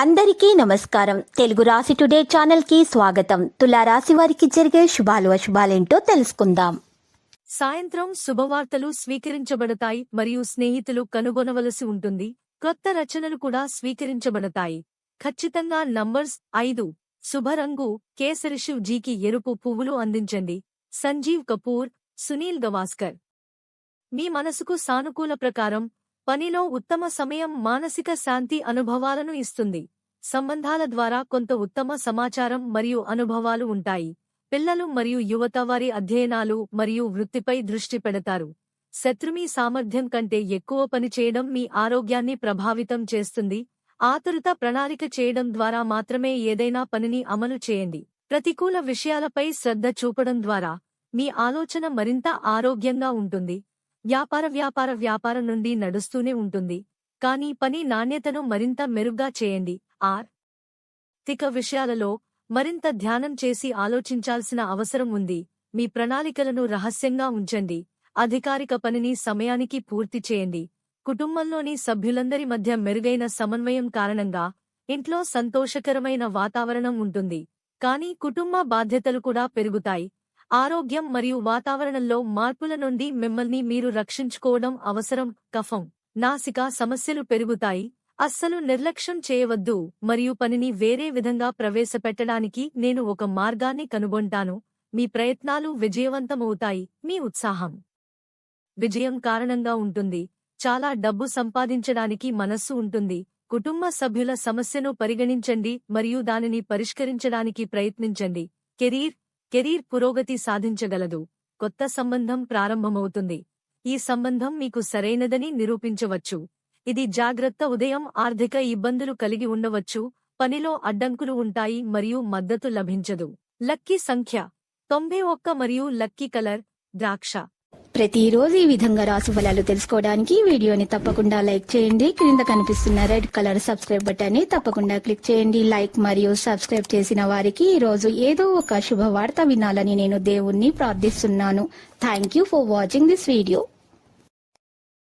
అందరికీ నమస్కారం. తెలుగు రాశి టుడే ఛానల్ కి స్వాగతం. తులారాశి వారికి జరిగే శుభాలు అశుభాలేంటో తెలుసుకుందాం. సాయంత్రం శుభవార్తలు స్వీకరించబడతాయి మరియు స్నేహితులు కనుగొనవలసి ఉంటుంది. కొత్త రచనలు కూడా స్వీకరించబడతాయి. ఖచ్చితంగా నంబర్స్ 5. శుభరంగు కేసరిషివ్ జీకి ఎరుపు పువ్వులు అందించండి. సంజీవ్ కపూర్, సునీల్ గవాస్కర్. మీ మనసుకు సానుకూల ప్రకారం పనిలో ఉత్తమ సమయం మానసిక శాంతి అనుభవాలను ఇస్తుంది. సంబంధాల ద్వారా కొంత ఉత్తమ సమాచారం మరియు అనుభవాలు ఉంటాయి. పిల్లలు మరియు యువత వారి అధ్యయనాలు మరియు వృత్తిపై దృష్టి పెడతారు. శత్రుమి సామర్థ్యం కంటే ఎక్కువ పని చేయడం మీ ఆరోగ్యాన్ని ప్రభావితం చేస్తుంది. ఆతురత ప్రణాళిక చేయడం ద్వారా మాత్రమే ఏదైనా పనిని అమలు చేయండి. ప్రతికూల విషయాలపై శ్రద్ధ చూపడం ద్వారా మీ ఆలోచన మరింత ఆరోగ్యంగా ఉంటుంది. వ్యాపారం నుండి నడుస్తూనే ఉంటుంది, కానీ పని నాణ్యతను మరింత మెరుగ్గా చేయండి. ఆర్థిక విషయాలలో మరింత ధ్యానం చేసి ఆలోచించాల్సిన అవసరం ఉంది. మీ ప్రణాళికలను రహస్యంగా ఉంచండి. అధికారిక పనిని సమయానికి పూర్తి చేయండి. కుటుంబంలోని సభ్యులందరి మధ్య మెరుగైన సమన్వయం కారణంగా ఇంట్లో సంతోషకరమైన వాతావరణం ఉంటుంది, కానీ కుటుంబ బాధ్యతలు కూడా పెరుగుతాయి. ఆరోగ్యం మరియు వాతావరణంలో మార్పుల నుండి మిమ్మల్ని మీరు రక్షించుకోవడం అవసరం. కఫం, నాసికా సమస్యలు పెరుగుతాయి. అస్సలు నిర్లక్ష్యం చేయవద్దు మరియు పనిని వేరే విధంగా ప్రవేశపెట్టడానికి నేను ఒక మార్గాన్ని కనుగొంటాను. మీ ప్రయత్నాలు విజయవంతమవుతాయి. మీ ఉత్సాహం విజయం కారణంగా ఉంటుంది. చాలా డబ్బు సంపాదించడానికి మనస్సు ఉంటుంది. కుటుంబ సభ్యుల సమస్యను పరిగణించండి మరియు దానిని పరిష్కరించడానికి ప్రయత్నించండి. కెరీర్ పురోగతి సాధించగలదు. కొత్త సంబంధం ప్రారంభమవుతుంది. ఈ సంబంధం మీకు సరైనదని నిరూపించవచ్చు. ఇది జాగ్రత్త. ఉదయం ఆర్థిక ఇబ్బందులు కలిగి ఉండవచ్చు. పనిలో అడ్డంకులు ఉంటాయి మరియు మద్దతు లభించదు. లక్కీ సంఖ్య 91 మరియు లక్కీ కలర్ ద్రాక్ష. ప్రతిరోజు ఈ విధంగా రాశి ఫలాలు తెలుసుకోవడానికి వీడియోని తప్పకుండా లైక్ చేయండి. క్రింద కనిపిస్తున్న రెడ్ కలర్ సబ్స్క్రైబ్ బటన్ ని తప్పకుండా క్లిక్ చేయండి. లైక్ మరియు సబ్స్క్రైబ్ చేసిన వారికి ఈ రోజు ఏదో ఒక శుభవార్త వినాలని నేను దేవుణ్ణి ప్రార్థిస్తున్నాను. Thank you for watching this video.